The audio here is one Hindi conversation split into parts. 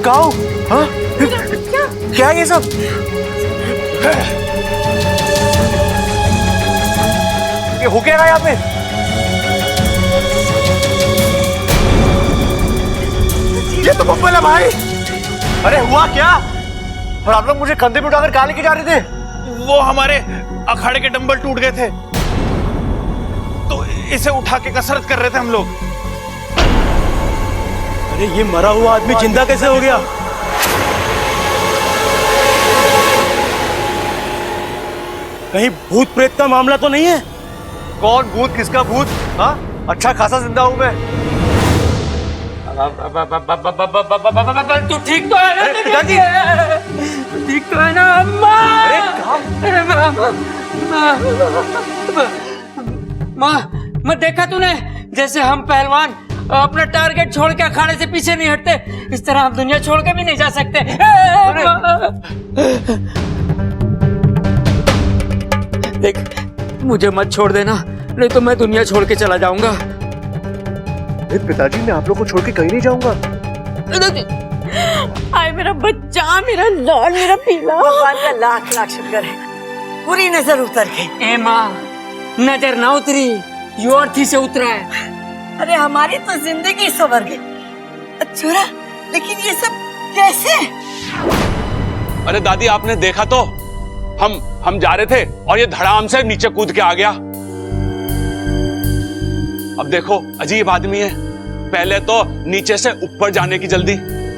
काऊ, हाँ? क्या ये सब? ये हो क्या रहा है यहाँ पे? ये तो बब्बल है भाई। अरे हुआ क्या? और आप लोग मुझे कंधे पे उठाकर कहाँ लेके जा रहे थे? वो हमारे अखाड़े के डंबल टूट गए थे, तो इसे उठा के कसरत कर रहे थे हम लोग। अरे ये मरा हुआ आदमी जिंदा कैसे हो गया? कहीं भूत प्रेत का मामला तो नहीं है? कौन भूत, किसका भूत? हाँ, अच्छा खासा जिंदा हूं मैं। तू ठीक तो है ना? पिताजी, ठीक तो है ना? अम्मा! अरे माँ, मैं देखा तूने, जैसे हम पहलवान अपना टारगेट छोड़ के अखाड़े से पीछे नहीं हटते, इस तरह हम दुनिया छोड़ के भी नहीं जा सकते। देख, मुझे मत छोड़ देना, नहीं तो मैं दुनिया छोड़ के चला जाऊंगा। पिताजी, मैं आप लोग को छोड़ के कहीं नहीं जाऊंगा। आए मेरा बच्चा, मेरा लाल, मेरा पीला। भगवान का लाख लाख शुक्र है, पूरी नजर उतर गई। ए माँ, नजर ना उतरी, यो अर्थी से उतरा है। अरे हमारी तो जिंदगी संवर गई। छोरा, लेकिन ये सब कैसे? अरे दादी, आपने देखा तो, हम जा रहे थे और ये धड़ाम से नीचे कूद के आ गया। अब देखो, अजीब आदमी है, पहले तो नीचे से ऊपर जाने की जल्दी,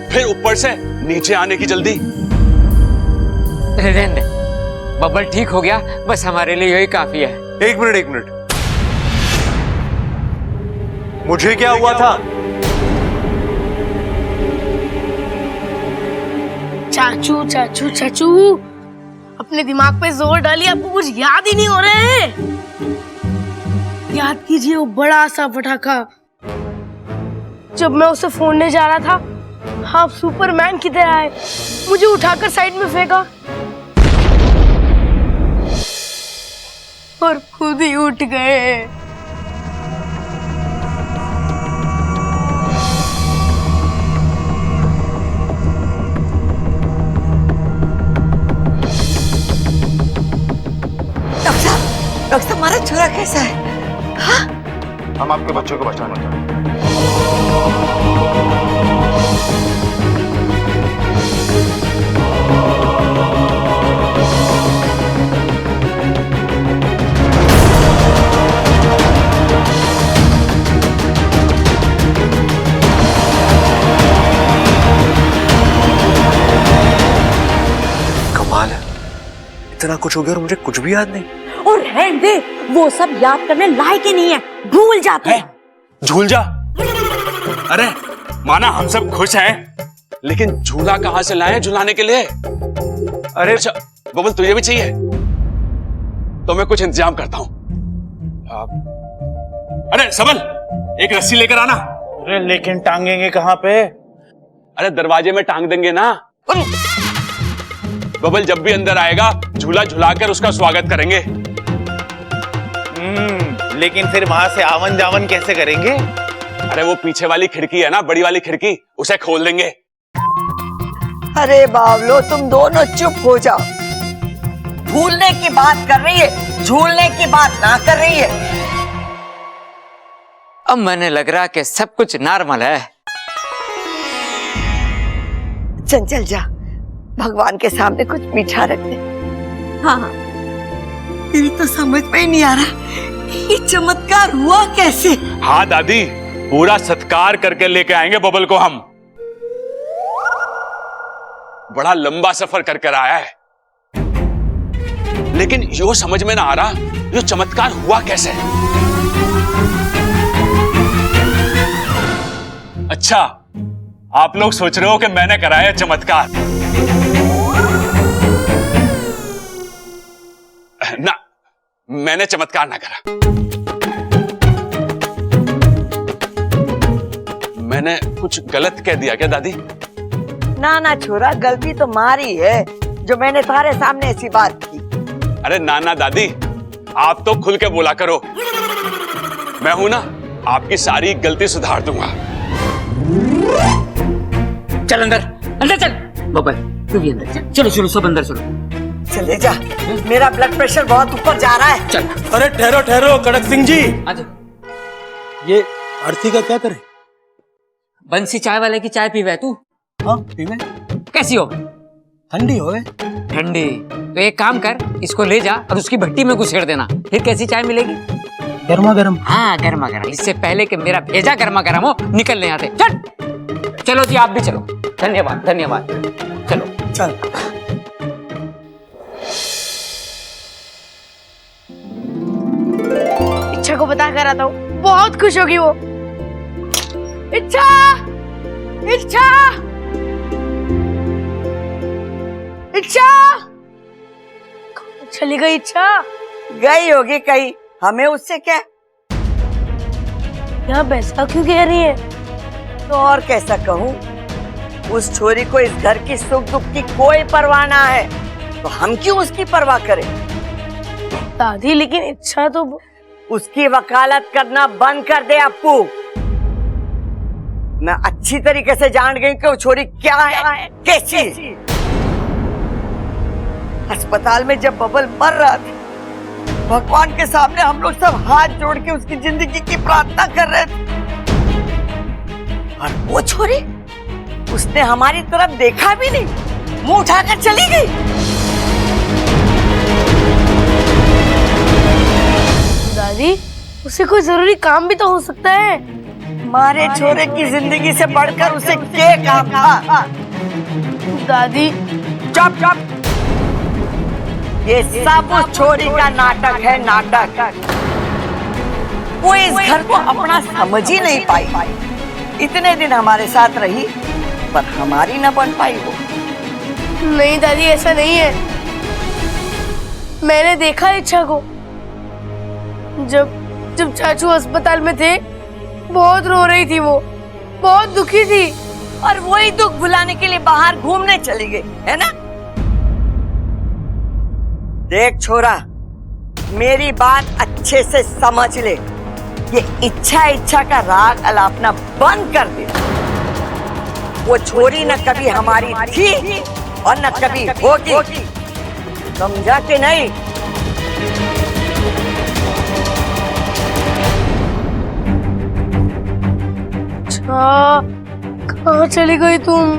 फिर ऊपर से नीचे आने की जल्दी। रहने दे, बबल ठीक हो गया, बस हमारे लिए यही काफी है। एक मिनट, मुझे क्या हुआ था? चाचू चाचू चाचू, अपने दिमाग पे जोर डालिए, आपको कुछ याद ही नहीं हो रहे हैं। याद कीजिए वो बड़ा सा पटाखा, जब मैं उसे फोड़ने जा रहा था, आप सुपरमैन की तरह आए, मुझे उठाकर साइड में फेंका और खुद ही उठ गए। डॉक्टर साहब, हमारा छोरा कैसा है? हाँ? हम आपके बच्चों को बचाना चाहते हैं। कमाल है, इतना कुछ हो गया और मुझे कुछ भी याद नहीं। और रहने दे, वो सब याद करने लायक ही नहीं है, भूल जाते हैं। झूल जा। अरे माना हम सब खुश हैं, लेकिन झूला कहां से लाए झुलाने के लिए? अरे अच्छा बबल, तुझे भी चाहिए तो मैं कुछ इंतजाम करता हूं। अरे सबल, एक रस्सी लेकर आना। अरे लेकिन टांगेंगे कहां पे? अरे दरवाजे में टांग देंगे ना। बबल जब भी अंदर आएगा, झूला झुलाकर उसका स्वागत करेंगे। लेकिन फिर वहां से आवन जावन कैसे करेंगे? अरे वो पीछे वाली खिड़की है ना, बड़ी वाली खिड़की, उसे खोल देंगे। अरे बावलो, तुम दोनों चुप हो जाओ। भूलने की बात कर रही है, झूलने की बात ना कर रही है। अब मैंने लग रहा कि सब कुछ नॉर्मल है। चंचल जा, भगवान के सामने कुछ मीठा रख दे। हाँ, मेरी तो समझ में ही नहीं आ रहा ये चमत्कार हुआ कैसे। हाँ दादी, पूरा सत्कार करके लेके आएंगे बबल को हम। बड़ा लंबा सफर कर कर आया है, लेकिन यो समझ में ना आ रहा ये चमत्कार हुआ कैसे। अच्छा, आप लोग सोच रहे हो कि मैंने कराया चमत्कार? ना, मैंने चमत्कार ना करा। मैंने कुछ गलत कह दिया क्या दादी? ना ना छोरा, गलती तो मारी है जो मैंने तुम्हारे सामने ऐसी बात की। अरे ना दादी, आप तो खुल के बोला करो, मैं हूं ना, आपकी सारी गलती सुधार दूंगा। चल अंदर, अंदर चल बबल, तू भी अंदर चल। चलो चलो सब अंदर चलो। चले जा, मेरा ब्लड प्रेशर बहुत ऊपर जा रहा है। चल अरे ठहरो ठहरो कड़क सिंह जी, आजा। ये आरती का क्या करे? बंसी चाय वाले की चाय पीवे तू? हाँ पीवे। कैसी हो? ठंडी होवे। ठंडी? तो एक काम कर, इसको ले जा और उसकी भट्टी में घुसेड़ देना, फिर कैसी चाय मिलेगी? गर्मा गर्म। हाँ गर्मा गर्म, इससे पहले कि मेरा भेजा गर्मा गर्म हो निकलने आते। चल चलो जी आप भी चलो। धन्यवाद धन्यवाद। चलो चल। इच्छा को बता कर आता हूँ, बहुत खुश होगी वो। इच्छा, इच्छा, इच्छा, कहाँ चली गई इच्छा? गई होगी कहीं, हमें उससे क्या? यहाँ बैसा क्यों कह रही है? तो और कैसा कहूँ, उस छोरी को इस घर की सुख दुख की कोई परवाह ना है, तो हम क्यों उसकी परवाह करें? दादी लेकिन इच्छा तो उसकी वकालत करना बंद कर दे अप्पू। मैं अच्छी तरीके से जान गई कि वो छोरी क्या है, कैसी है। अस्पताल में जब बबल मर रहा था, भगवान के सामने हम लोग सब हाथ जोड़ के उसकी जिंदगी की प्रार्थना कर रहे थे, और वो छोरी, उसने हमारी तरफ देखा भी नहीं, मुंह उठाकर चली गई। दादी उसे कोई जरूरी काम भी तो हो सकता है। हमारे छोरे की जिंदगी से बढ़कर उसे क्या काम था? दादी चुप चुप, ये सब उस छोरी का नाटक है, नाटक। वो इस घर को अपना समझ ही नहीं पाई। इतने दिन हमारे साथ रही, पर हमारी न बन पाई वो। नहीं दादी ऐसा नहीं है, मैंने देखा इच्छा को। जब जब चाचू अस्पताल में थे, बहुत रो रही थी वो, बहुत दुखी थी, और वही दुख भुलाने के लिए बाहर घूमने चली गई, है ना? देख छोरा, मेरी बात अच्छे से समझ ले, ये इच्छा का राग अलापना बंद कर दे। वो छोरी न कभी हमारी थी और न कभी होगी, समझा कि नहीं? अच्छा कहाँ चली गई तुम?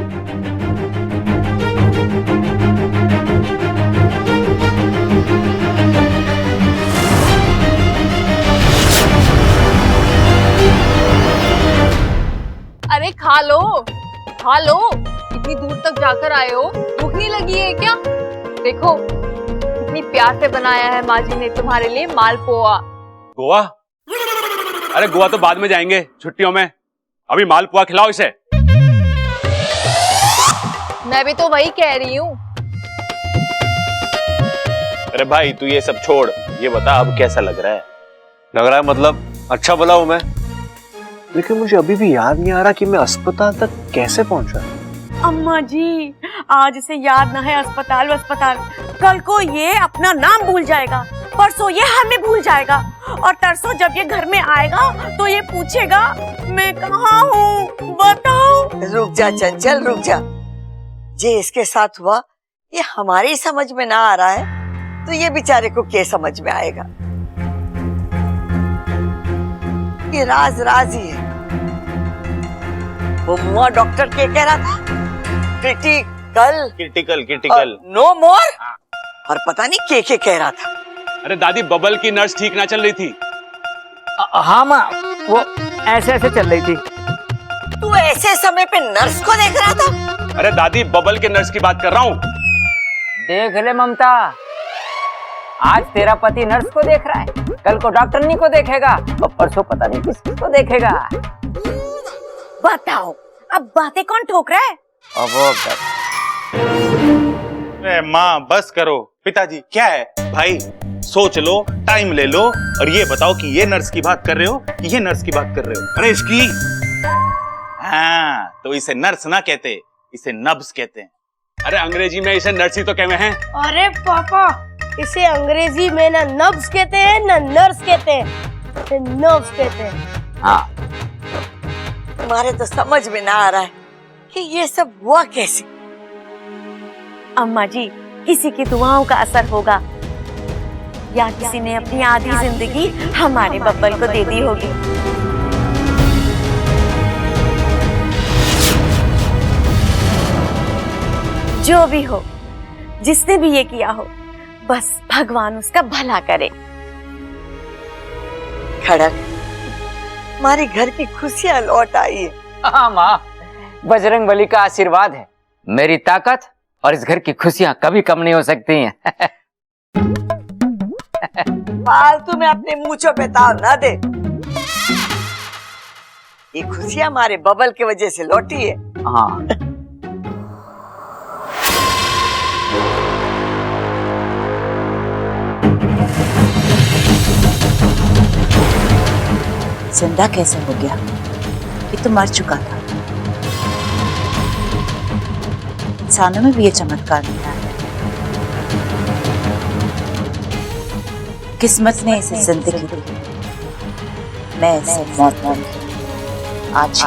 अरे खा लो, खा लो, इतनी दूर तक जाकर आए हो, भूख नहीं लगी है क्या? देखो कितनी प्यार से बनाया है माँ जी ने तुम्हारे लिए मालपुआ। गोवा? अरे गोवा तो बाद में जाएंगे छुट्टियों में, अभी मालपुआ खिलाओ इसे। मैं भी तो वही कह रही हूँ। अरे भाई तू ये सब छोड़, ये बता अब कैसा लग रहा है? लग रहा है मतलब अच्छा भला हूं मैं, लेकिन मुझे अभी भी याद नहीं आ रहा कि मैं अस्पताल तक कैसे पहुंचा। अम्मा जी, आज इसे याद ना है अस्पताल अस्पताल, कल को ये अपना नाम भूल जाएगा, परसों ये हमें भूल जाएगा, और तरसों जब ये घर में आएगा तो ये पूछेगा मैं कहाँ हूँ, बताओ। रुक जा चंचल, रुक जा। जे इसके साथ हुआ ये हमारी समझ में ना आ रहा है, तो ये बेचारे को क्या समझ में आएगा? ये राज राज ही है। वो मुआ डॉक्टर क्या कह रहा था? क्रिटिकल क्रिटिकल क्रिटिकल नो मोर, और पता नहीं क्या कह रहा था। अरे दादी, बबल की नर्स ठीक ना चल रही थी। हाँ माँ, वो ऐसे ऐसे चल रही थी। तू ऐसे समय पे नर्स को देख रहा था? अरे दादी, बबल के नर्स की बात कर रहा हूँ। देख ले ममता, आज तेरा पति नर्स को देख रहा है, कल को डॉक्टरनी को देखेगा, और परसों पता नहीं किसको देखेगा। बताओ अब बातें कौन ठोक रहा है? अरे माँ बस करो। पिताजी क्या है? भाई सोच लो, टाइम ले लो, और ये बताओ कि ये नर्स की बात कर रहे हो कि ये नर्स की बात कर रहे हो? अरे इसकी, हाँ तो इसे नर्स ना कहते, इसे नब्स कहते हैं। अरे अंग्रेजी में इसे नर्स ही तो कहते हैं। अरे पापा, इसे अंग्रेजी में ना नब्स कहते हैं ना नर्स कहते हैं, इसे नर्व्स कहते हैं। तुम्हारे तो समझ में ना आ रहा है कि ये सब हुआ कैसे। अम्मा जी, किसी की दुआओं का असर होगा या किसी ने अपनी आधी जिंदगी हमारे बब्बल को दे दी होगी। जो भी हो, जिसने भी ये किया हो, बस भगवान उसका भला करे। खड़क, हमारे घर की खुशियां लौट आई है। हाँ माँ, बजरंग बली का आशीर्वाद है। मेरी ताकत और इस घर की खुशियां कभी कम नहीं हो सकती हैं। फालतू में अपने मूंछों पे ताव ना दे। ये खुशियां हमारे बबल की वजह से लौटी है। हाँ। जिंदा कैसे हो गया? ये तो मर चुका था। इंसानों में भी ये चमत्कार नहीं आया। किस्मत ने इसे जिंदगी दी, मैं इसे मौत दूंगी। आज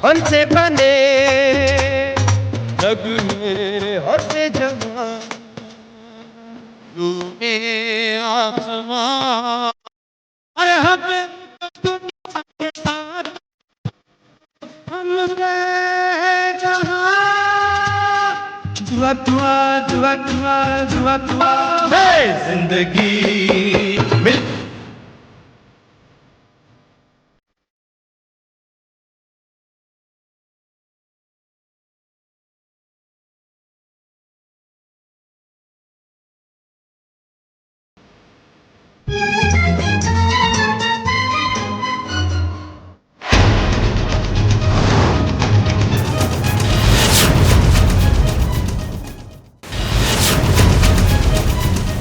हमसे बने नगमे होते जवां डूबे आसमां। अरे हमें दुनिया के साथ हम गए जहां। दुआ दुआ दुआ दुआ दुआ दुआ है जिंदगी मिल।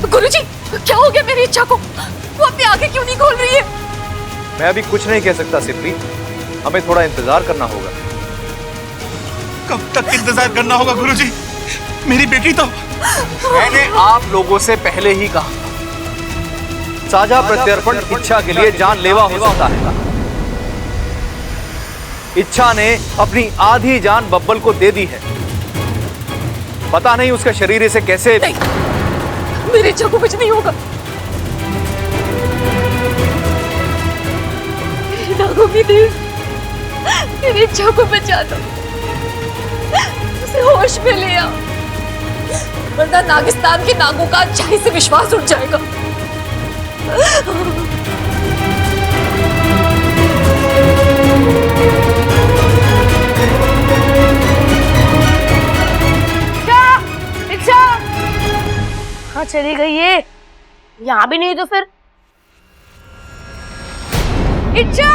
गुरुजी, क्या हो गया मेरी इच्छा को? वो अपनी आंखें क्यों नहीं खोल रही है? मैं अभी कुछ नहीं कह सकता सिप्री, हमें थोड़ा इंतजार करना होगा। कब तक इंतजार करना होगा गुरुजी? मेरी बेटी तो। मैंने आप लोगों से पहले ही कहा, साझा प्रत्यर्पण इच्छा के लिए जानलेवा हो सकता है। इच्छा ने अपनी आधी जान बब्बल को दे दी है। पता नहीं उसका शरीर इसे कैसे। नहीं, मेरी इच्छा को कुछ नहीं होगा। नागों की देव, मेरी इच्छा को बचा दो, उसे होश में ले आओ, वरना नागिस्तान के नागों का अच्छाई से विश्वास उठ जाएगा। कहाँ चली गई ये? यहाँ भी नहीं तो फिर? इच्छा,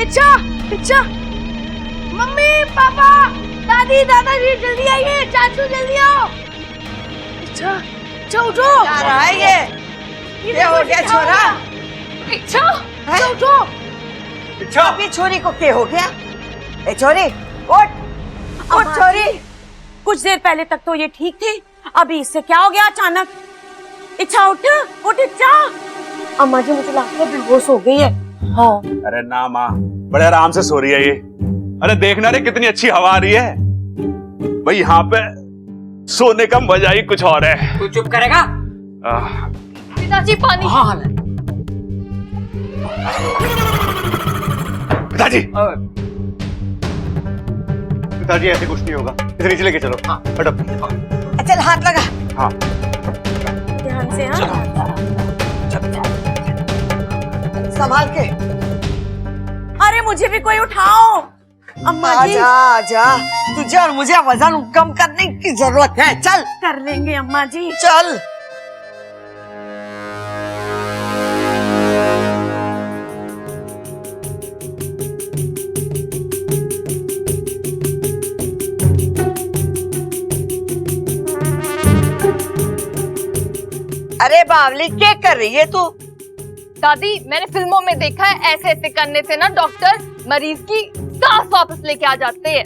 इच्छा, इच्छा, मम्मी, पापा, दादी, दादाजी, जल्दी आइए, चाचू जल्दी आओ। इच्छा, इच्छा उठो। क्या रहा है ये? क्या हो गया छोरा? इच्छा हैं? उठो। इच्छा अभी छोरी को क्या हो गया? ए छोरी उठ, उठ छोरी। कुछ देर पहले तक तो ये ठीक थे, अभी इससे क्या हो गया अचानक? इच्छा उठ, उठ इच्छा। अम्मा जी मुझे लगता है बेहोश हो गई है। हाँ। अरे ना माँ, बड़े आराम से सो रही है ये। अरे देखना रे कितनी अच्छी हवा आ रही है भाई, यहाँ पे सोने का मजा ही कुछ और है। तू चुप करेगा? पिताजी पानी। हाँ पिताजी पिताजी ऐसे कुछ नहीं होगा, इसे नीचे लेके चलो। हटो। चल हाथ लगा। हाँ ध्यान से। हाँ संभाल के। अरे मुझे भी कोई उठाओ। अम्मा जी आजा आजा, तुझे और मुझे वजन कम करने की जरूरत है। चल कर लेंगे अम्मा जी। चल। अरे बावली क्या कर रही है तू? दादी मैंने फिल्मों में देखा है ऐसे ऐसे करने से ना डॉक्टर मरीज की सांस वापस लेके आ जाते हैं।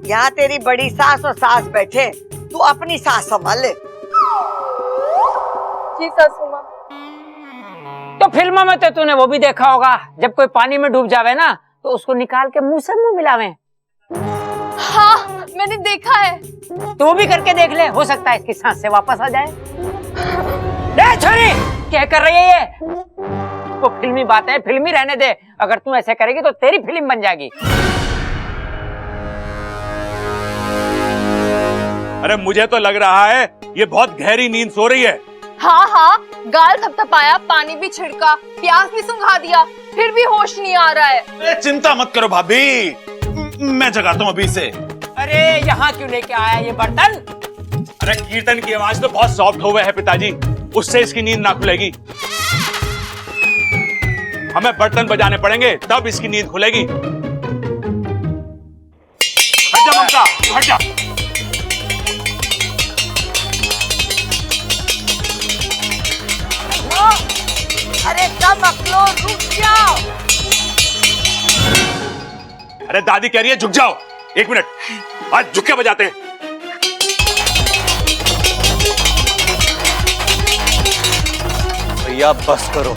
यहाँ तेरी बड़ी सास और सास बैठे, तू अपनी सास संभाल ले। जी सासू माँ। तो फिल्मों में तो तूने वो भी देखा होगा, जब कोई पानी में डूब जावे ना तो उसको निकाल के मुंह से मुंह मिलावे। हाँ मैंने देखा है। तो वो भी करके देख ले, हो सकता है इसकी सांस से वापस आ जाए। छोरी क्या कर रही है ये? वो फिल्मी बात है, फिल्मी रहने दे। अगर तू ऐसे करेगी तो तेरी फिल्म बन जाएगी। अरे मुझे तो लग रहा है ये बहुत गहरी नींद सो रही है। हाँ हाँ, गाल थपथपाया, पानी भी छिड़का, प्यास भी सुंघा दिया, फिर भी होश नहीं आ रहा है। चिंता मत करो भाभी, मैं जगाता हूँ अभी इसे। अरे यहाँ क्यों लेके आया ये बर्तन? अरे कीर्तन की आवाज तो बहुत सॉफ्ट हो गए है पिताजी, उससे इसकी नींद ना खुलेगी। हमें बर्तन बजाने पड़ेंगे तब इसकी नींद खुलेगी। हट जा ममता, हट जा। अरे कम अकलो, रुक जाओ। अरे दादी कह रही है झुक जाओ। एक मिनट, आज झुक के बजाते हैं। भैया बस करो।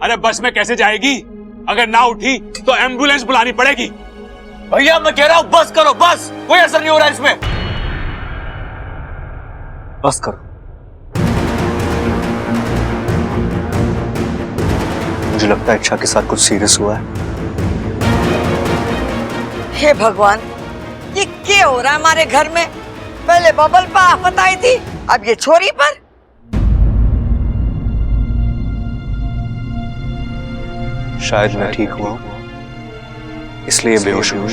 अरे बस में कैसे जाएगी? अगर ना उठी तो एम्बुलेंस बुलानी पड़ेगी। भैया मैं कह रहा हूं बस करो, बस। कोई असर नहीं हो रहा है इसमें। बस करो। मुझे लगता है इच्छा के साथ कुछ सीरियस हुआ है। हे भगवान, ये क्या हो रहा है हमारे घर में? पहले बबल पर आफत आई थी, अब ये छोरी पर। शायद मैं ठीक हुआ इसलिए बेहोश हुआ।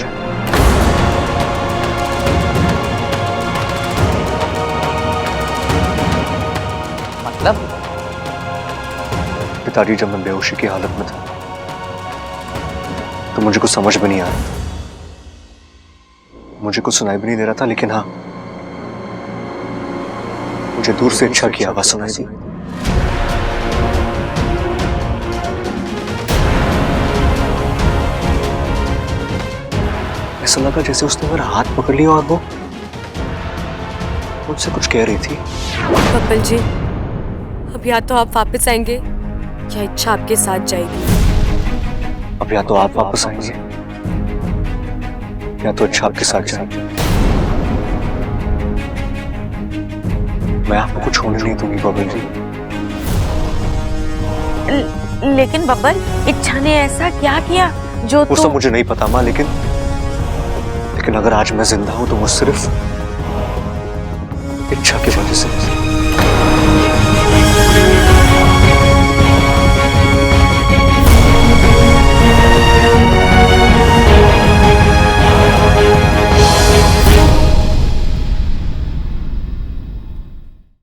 मतलब? पिताजी जब मैं बेहोशी की हालत में था तो मुझे कुछ समझ में नहीं आ रहा, मुझे कुछ सुनाई भी नहीं दे रहा था, लेकिन हाँ मुझे दूर से इच्छा की आवाज सुनाई दी। ऐसा लगा जैसे उसने मेरा हाथ पकड़ लिया और वो मुझसे कुछ कह रही थी। बब्बल जी, अब या तो आप वापस आएंगे या इच्छा आपके साथ जाएगी। अब या तो आप वापस आएंगे या तो इच्छा आपके साथ जाएगी। मैं आपको कुछ होने नहीं दूंगी बबल जी। लेकिन बब्बल, इच्छा ने ऐसा क्या किया जो वो सब मुझे नहीं पता माँ, लेकिन अगर आज मैं जिंदा हूं तो वो सिर्फ इच्छा की वजह से।